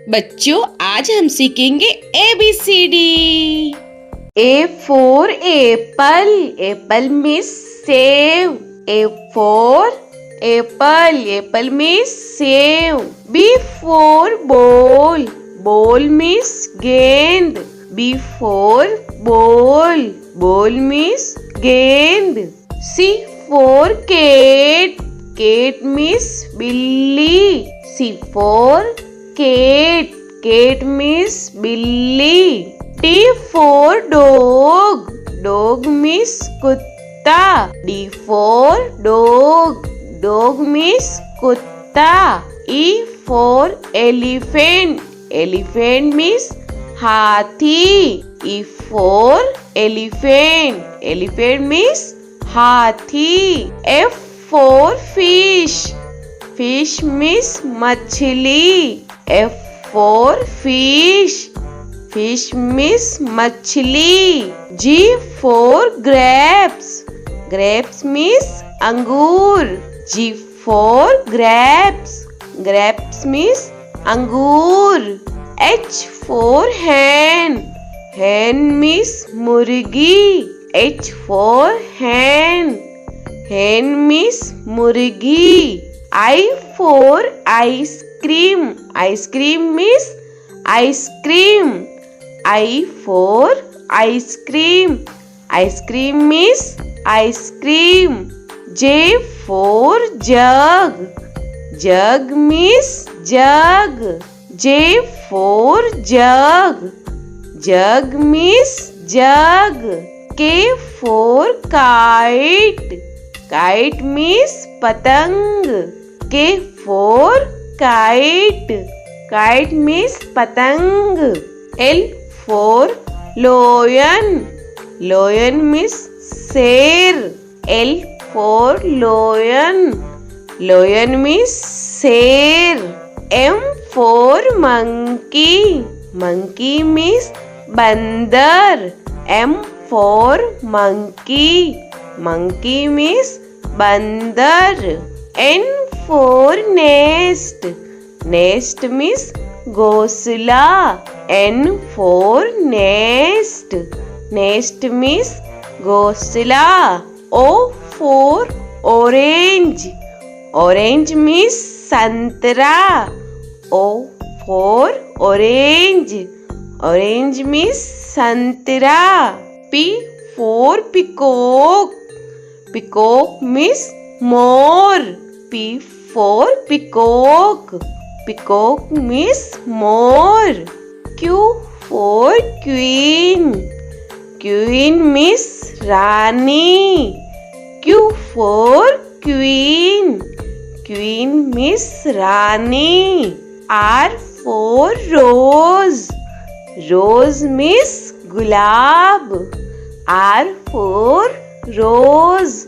बच्चों आज हम सीखेंगे ABCD। A for apple. Apple means save. A for apple. Apple means save. B for ball. Ball means gend. B for ball. Ball means gend. C for cat. Cat means billy. C for cat. Cat means billy. D for dog. Dog means kutta. D for dog. Dog means kutta. E for elephant. Elephant means hathi. E for elephant. Elephant means hathi. F for fish. Fish means machli. F for fish. Fish means machli. G for grapes. Grapes means angur. G for grapes. Grapes means angur. H for hen. Hen means murgi. H for hen. Hen means murgi. I for ice cream. Ice cream means ice cream. I for ice cream. Ice cream means ice cream. J for jug. Jug means jug. J for jug. Jug means jug. K for kite. Kite means patang. K for kite. Kite means patang. L for lion. Lion means sher. L for lion. Lion means sher. M for monkey. Monkey means bandar. M for monkey. Monkey means bandar. N for nest. Nest means ghosla. N for nest. Nest means ghosla. O for orange. Orange means santra. O for orange. Orange means santra. P for peacock. Peacock means more. P for peacock. Peacock means more. Q for queen. Queen means Rani. Q for queen. Queen means Rani. R for rose. Rose means gulab. R for rose.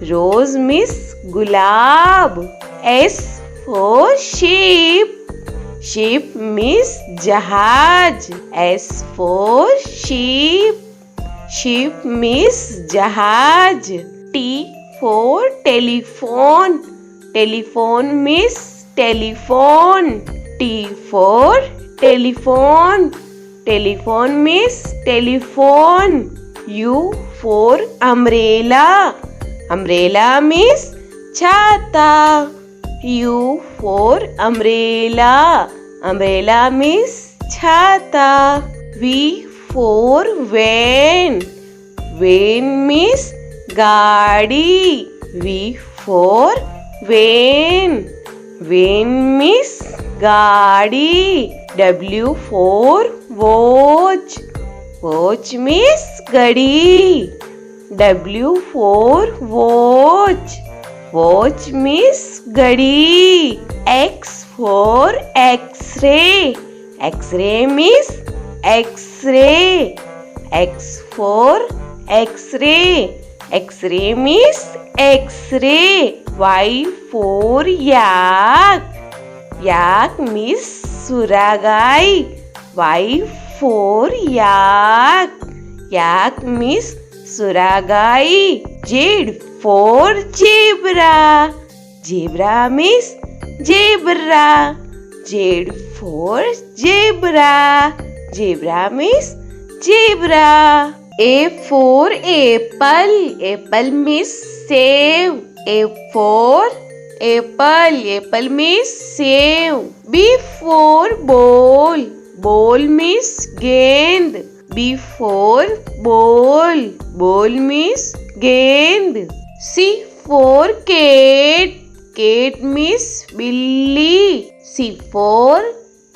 Rose means gulab. S for sheep. Sheep means jahaj. S for sheep. Sheep means jahaj. T for telephone. Telephone means telephone. T for telephone. Telephone means telephone. U for umbrella. Umbrella means chhata. U for umbrella. Umbrella means chhata. V for van. Van means gaadi. V for van. Van means gaadi. W for watch. Watch means gadi. W for watch. Watch means gadi. X for X-ray. X-ray means X-ray. X for X-ray. X-ray means X-ray. Y for yak. Yak means suragai. Y for yak. Yak means suragai. Z for zebra. Zebra means zebra. Z for zebra. Zebra means zebra. A for apple. Apple means save. A for apple. Apple means save. B for ball. Ball means gend. B for ball. Ball means gend. C for cat. Cat means billy. C for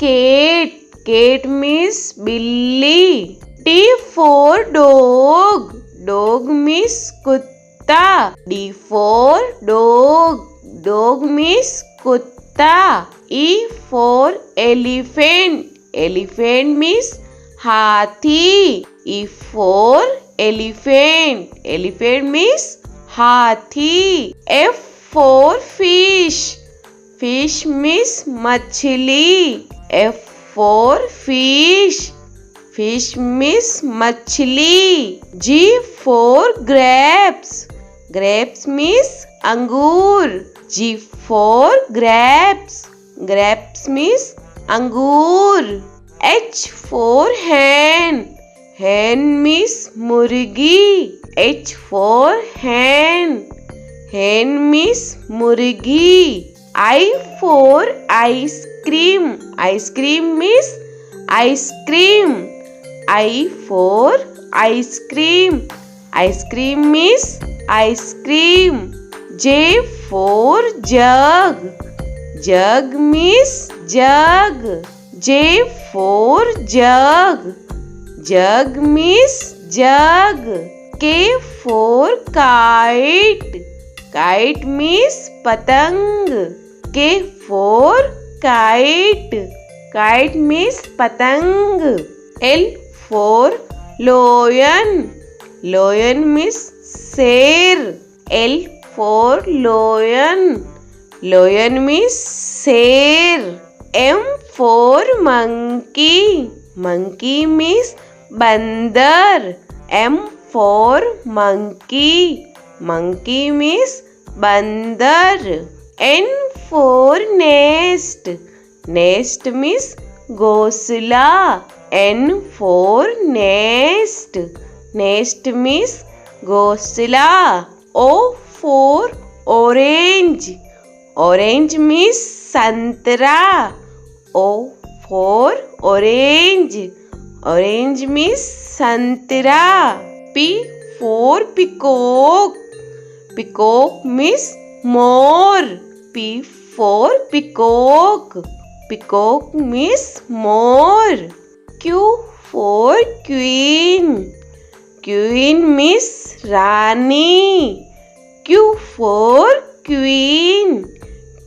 cat. Cat means billy. D for dog. Dog means kutta. D for dog. Dog means kutta. E for elephant. Elephant means hathi. E for elephant. Elephant means hathi. F for fish. Fish means machli. F for fish. Fish means machli. G for grapes. Grapes means angur. G for grapes. Grapes means angur. H for hen. Hen means murgi. H for hen. Hen means murgi. I for ice cream. Ice cream means ice cream. I for ice cream. Ice cream means ice cream. J for jug. Jug means jug. J for jug. Jug means jug. K for kite. Kite means patang. K for kite. Kite means patang. L for lion. Lion means sher. L for lion. Lion means sher. M for monkey. Monkey means bandar. M for monkey. Monkey means bandar. N for nest. Nest means ghosla. N for nest. Nest means ghosla. O for orange. Orange means santra. O for orange. Orange means santra. P for peacock. Peacock means more. P for peacock. Peacock means more. Q for queen. Queen means Rani. Q for queen.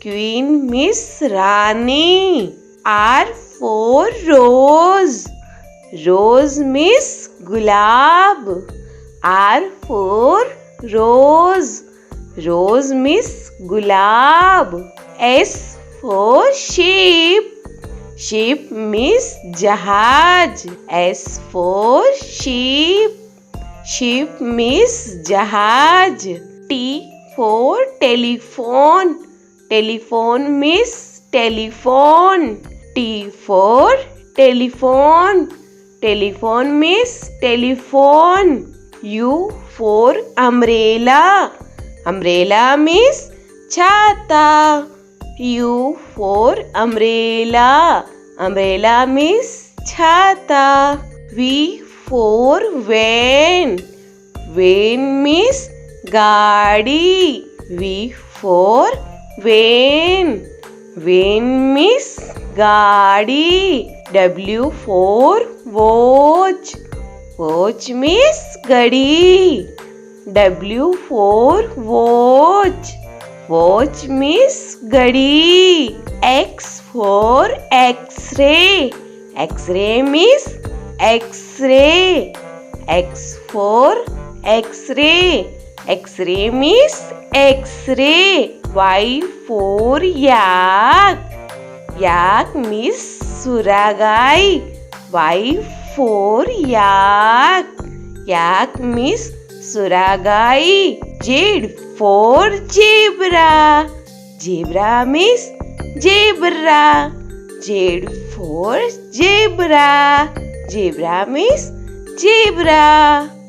Queen means Rani. R for rose. Rose means gulab. R for rose. Rose means gulab. S for sheep. Sheep means jahaj. S for sheep. Sheep means jahaj. T for telephone. Telephone means telephone. T for telephone. Telephone means telephone. U for umbrella. Umbrella means chata. U for umbrella. Umbrella means chata. V for van. Van means gaadi. V for van. Van means gaadi. W for watch. Watch means gadi. W for watch. Watch means gadi. X for X-ray. X-ray means X-ray. X for X-ray. X-ray means X-ray. Y for yak. Yak means suragai. Y for yak. Yak means suragai. Z for zebra. Zebra means zebra. Z for zebra. Zebra means zebra.